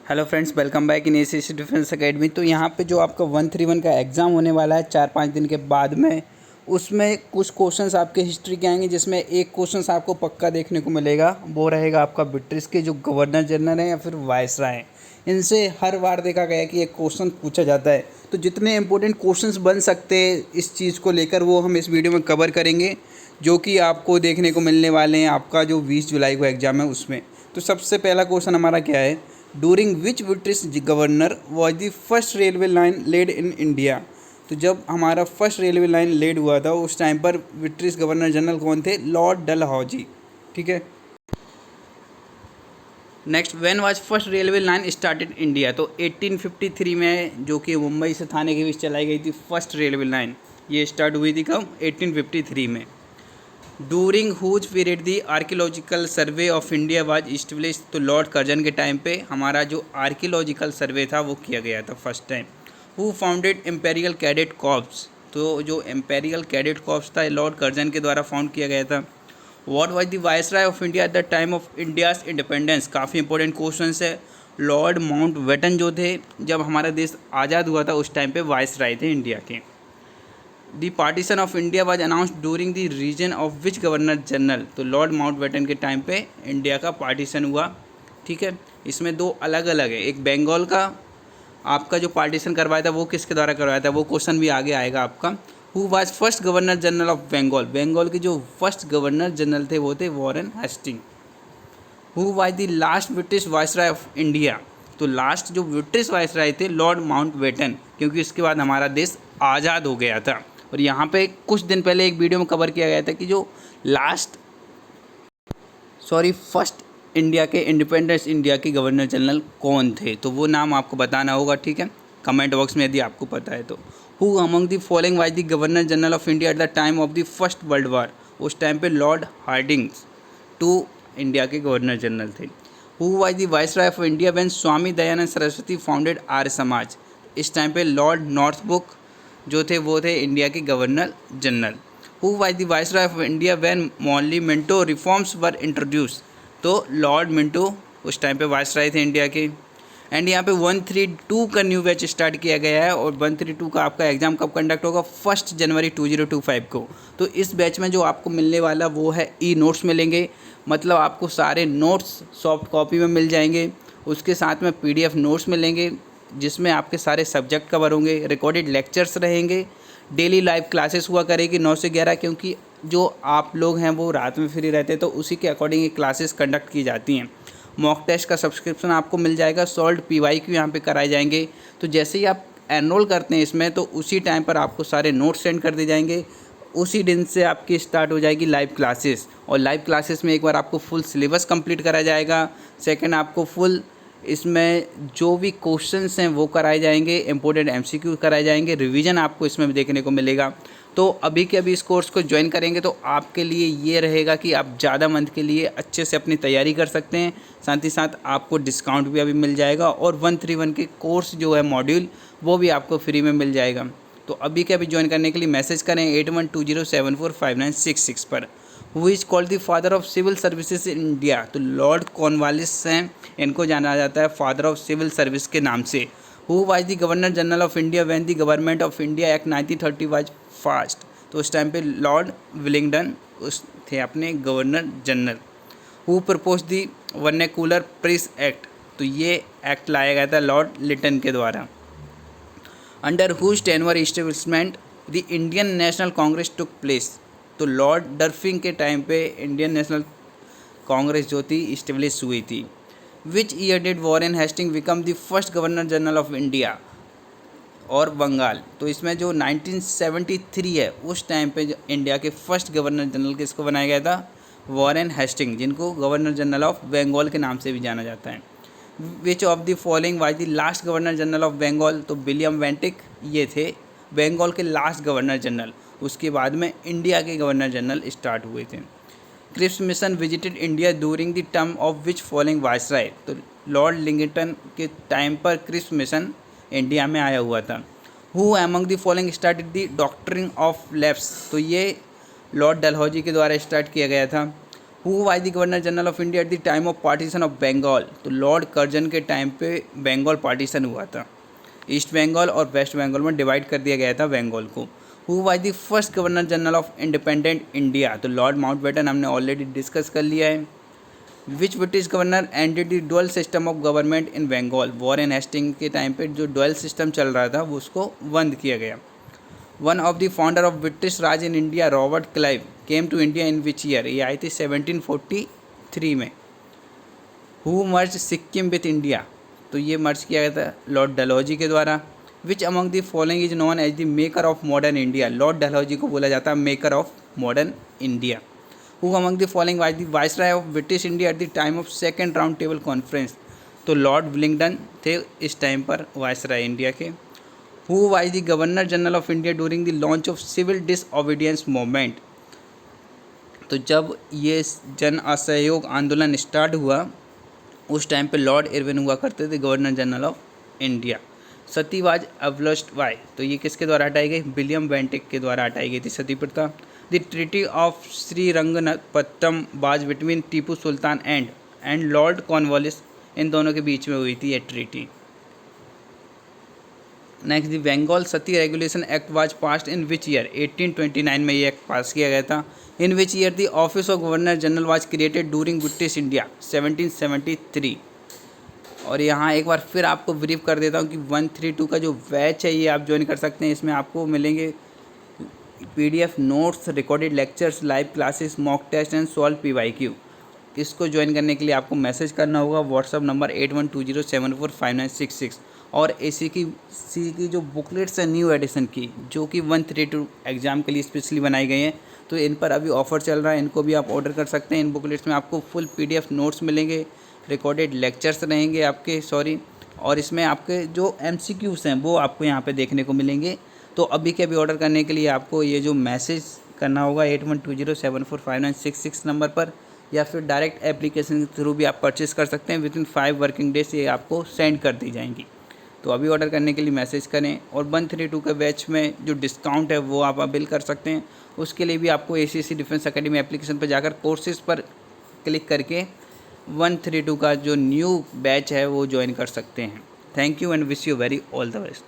Hello friends, welcome back in ACC defence academy. तो यहाँ पे जो आपका 131 का एग्ज़ाम होने वाला है 4-5 दिन के बाद में, उसमें कुछ क्वेश्चंस आपके हिस्ट्री के आएंगे, जिसमें एक क्वेश्चंस आपको पक्का देखने को मिलेगा। वो रहेगा आपका ब्रिटिश के जो गवर्नर जनरल हैं या फिर वायसराय हैं। इनसे हर बार देखा गया है कि एक क्वेश्चन पूछा जाता है। तो जितने इंपॉर्टेंट क्वेश्चंस बन सकते हैं इस चीज़ को लेकर, वो हम इस वीडियो में कवर करेंगे, जो कि आपको देखने को मिलने वाले हैं आपका जो 20 जुलाई को एग्ज़ाम है उसमें। तो सबसे पहला क्वेश्चन हमारा क्या है, during which British governor was the first railway line laid in India. तो जब हमारा फर्स्ट रेलवे लाइन लेड हुआ था उस टाइम पर ब्रिटिश गवर्नर जनरल कौन थे? लॉर्ड डलहौजी। ठीक है। Next, when was first railway line started India. तो 1853 में, जो कि मुंबई से थाने के बीच चलाई गई थी फर्स्ट रेलवे लाइन, ये स्टार्ट हुई थी कब? 1853 में। During whose period the archaeological survey of India was establish. तो लॉर्ड कर्जन के टाइम पे हमारा जो आर्कियोलॉजिकल सर्वे था वो किया गया था first time. Who founded imperial cadet corps. तो जो इम्पेरियल कैडेट कॉर्प्स था लॉर्ड कर्जन के द्वारा फाउंड किया गया था। What was the viceroy of India at the time of India's independence. काफ़ी इंपॉर्टेंट क्वेश्चन है। लॉर्ड माउंटबेटन जो थे, जब हमारा देश आज़ाद हुआ था उस टाइम पे वायसराय थे इंडिया के। The partition of India was announced during the reign of which governor general. तो लॉर्ड माउंटबेटन के टाइम पे इंडिया का पार्टीशन हुआ। ठीक है। इसमें दो अलग अलग है, एक बंगाल का आपका जो पार्टीशन करवाया था वो किसके द्वारा करवाया था, वो क्वेश्चन भी आगे आएगा आपका। Who was first governor general of Bengal. Bengal के जो फर्स्ट गवर्नर जनरल थे वो थे Warren Hasting. Who was the last British viceroy of India. तो लास्ट जो ब्रिटिश वायसराय थे लॉर्ड माउंटबेटन, क्योंकि इसके बाद हमारा देश आज़ाद हो गया था। और यहाँ पे कुछ दिन पहले एक वीडियो में कवर किया गया था कि जो फर्स्ट इंडिया के इंडिपेंडेंस इंडिया के गवर्नर जनरल कौन थे, तो वो नाम आपको बताना होगा। ठीक है, कमेंट बॉक्स में यदि आपको पता है तो। Who among the following was the governor general of India at the time of the first world war. उस टाइम पे लॉर्ड हार्डिंग्स टू इंडिया के गवर्नर जनरल थे। Who was the viceroy of India when Swami Dayanand Saraswati founded Arya Samaj. इस time पे Lord Northbrook जो थे वो थे इंडिया के governor general. Who was the viceroy of India when Morley Minto reforms were introduce. तो लॉर्ड मिंटो उस टाइम पे वायसराय थे इंडिया के। एंड यहाँ पे 132 का न्यू बैच स्टार्ट किया गया है और 132 का आपका एग्ज़ाम कब कंडक्ट होगा? 1 जनवरी 2025 को। तो इस बैच में जो आपको मिलने वाला वो है ई नोट्स मिलेंगे, मतलब आपको सारे नोट्स सॉफ्ट कॉपी में मिल जाएंगे। उसके साथ में PDF नोट्स मिलेंगे जिसमें आपके सारे सब्जेक्ट कवर होंगे, रिकॉर्डेड लेक्चर्स रहेंगे, डेली लाइव क्लासेस हुआ करेगी 9 से 11, क्योंकि जो आप लोग हैं वो रात में फ्री रहते हैं तो उसी के अकॉर्डिंग ये क्लासेस कंडक्ट की जाती हैं। मॉक टेस्ट का सब्सक्रिप्शन आपको मिल जाएगा, सॉल्व PYQ यहाँ पे कराए जाएंगे। तो जैसे ही आप एनरोल करते हैं इसमें तो उसी टाइम पर आपको सारे नोट्स सेंड कर दिए जाएंगे। उसी दिन से आपकी स्टार्ट हो जाएगी लाइव क्लासेस, और लाइव क्लासेस में एक बार आपको फुल सिलेबस कंप्लीट कराया जाएगा। सेकंड, आपको फुल इसमें जो भी क्वेश्चंस हैं वो कराए जाएंगे, इंपॉर्टेंट MCQ कराए जाएंगे, रिवीजन आपको इसमें देखने को मिलेगा। तो अभी के अभी इस कोर्स को ज्वाइन करेंगे तो आपके लिए ये रहेगा कि आप ज़्यादा मंथ के लिए अच्छे से अपनी तैयारी कर सकते हैं। साथ ही साथ आपको डिस्काउंट भी अभी मिल जाएगा और 131 के कोर्स जो है मॉड्यूल वो भी आपको फ्री में मिल जाएगा। तो अभी के अभी ज्वाइन करने के लिए मैसेज करें 8120745966 पर। Who is called the father of civil services in India. तो लॉर्ड कॉर्नवालिस हैं, इनको जाना जाता है फादर ऑफ सिविल सर्विस के नाम से। Who was the governor general of India when the government of India act 1930 was fast. तो उस टाइम पे लॉर्ड विलिंगडन उस थे अपने governor general. Who propose the vernacular press act. तो ये एक्ट लाया गया था लॉर्ड लिटन के द्वारा। Under whose tenure establishment the Indian National Congress took place. तो लॉर्ड डर्फिंग के टाइम पे इंडियन नेशनल कांग्रेस जो थी इस्टेब्लिश हुई थी। Which year did Warren Hasting become the first governor general of India और बंगाल। तो इसमें जो 1973 है उस टाइम पे जो इंडिया के फर्स्ट गवर्नर जनरल किसको बनाया गया था? वॉरेन हेस्टिंग, जिनको गवर्नर जनरल ऑफ बंगाल के नाम से भी जाना जाता है। Which of the following was the last governor general of Bengal. तो विलियम वेंटिक ये थे बंगाल के लास्ट गवर्नर जनरल। उसके बाद में इंडिया के गवर्नर जनरल स्टार्ट हुए थे। Cripps mission visited India during the term of which following viceroy. तो लॉर्ड लिंगटन के टाइम पर क्रिप्स मिशन इंडिया में आया हुआ था। Who among the following started the doctrine of lapse. तो ये लॉर्ड डलहौजी के द्वारा स्टार्ट किया गया था। Who was the governor general of India at the time of partition of Bengal. तो लॉर्ड कर्जन के टाइम पे बंगाल पार्टीशन हुआ था, ईस्ट बंगाल और वेस्ट बंगाल में डिवाइड कर दिया गया था बंगाल को। Who was the first governor general of independent India. तो लॉर्ड माउंटबेटन हमने ऑलरेडी डिस्कस कर लिया है। Which British governor ended the dual system of government in Bengal. Warren Hasting के टाइम पे जो डुअल सिस्टम चल रहा था वो उसको बंद किया गया। One of the founder of British Raj in India Robert Clive came to India in which year. ये आई थी 1743 में। Who merge Sikkim with India. तो ये मर्ज किया गया था लॉर्ड डलहौजी के द्वारा। Which among the following is known as the maker of modern India. Lord Dalhousie को बोला जाता है maker of modern India. Who among the following was the viceroy of British India at the time of second round table conference. तो Lord Willingdon थे इस time पर viceroy India के। Who was the governor general of India during the launch of civil disobedience movement. तो जब ये जन असहयोग आंदोलन स्टार्ट हुआ उस टाइम पे लॉर्ड इरविन हुआ करते थे governor general of India. Sati was abolished by. तो ये किसके द्वारा हटाई गई, विलियम बेंटिक के द्वारा हटाई गई थी सती प्रथा। The treaty of Srirangapattam was between Tipu Sultan and lord Cornwallis. इन दोनों के बीच में हुई थी ये treaty. Next the Bengal sati regulation act was passed in which year. 1829 में ये एक्ट पास किया गया था। In which year the office of governor general was created during British India. 1773। और यहाँ एक बार फिर आपको ब्रीफ कर देता हूँ कि 132 का जो बैच है ये आप ज्वाइन कर सकते हैं। इसमें आपको मिलेंगे PDF notes, recorded lectures, live classes, mock test and solve PYQ। इसको ज्वाइन करने के लिए आपको मैसेज करना होगा व्हाट्सअप नंबर 8120745966। और AC की जो बुकलेट्स हैं न्यू एडिशन की जो कि 132 एग्ज़ाम के लिए स्पेशली बनाई गई हैं, तो इन पर अभी ऑफ़र चल रहा है, इनको भी आप ऑर्डर कर सकते हैं। इन बुकलेट्स में आपको फुल PDF नोट्स मिलेंगे, रिकॉर्डेड लेक्चर्स रहेंगे आपके और इसमें आपके जो MCQs हैं वो आपको यहाँ पे देखने को मिलेंगे। तो अभी के अभी ऑर्डर करने के लिए आपको ये जो मैसेज करना होगा 8120745966 नंबर पर, या फिर डायरेक्ट एप्लीकेशन के थ्रू भी आप परचेस कर सकते हैं। विदिन 5 वर्किंग डेज ये आपको सेंड कर दी जाएंगी। तो अभी ऑर्डर करने के लिए मैसेज करें। और 132 के बैच में जो डिस्काउंट है वो आप अवेल कर सकते हैं। उसके लिए भी आपको ACC डिफेंस एकेडमी एप्लीकेशन पर जाकर कोर्सेज पर क्लिक करके 132 का जो न्यू बैच है वो ज्वाइन कर सकते हैं। Thank you and wish you very all the best.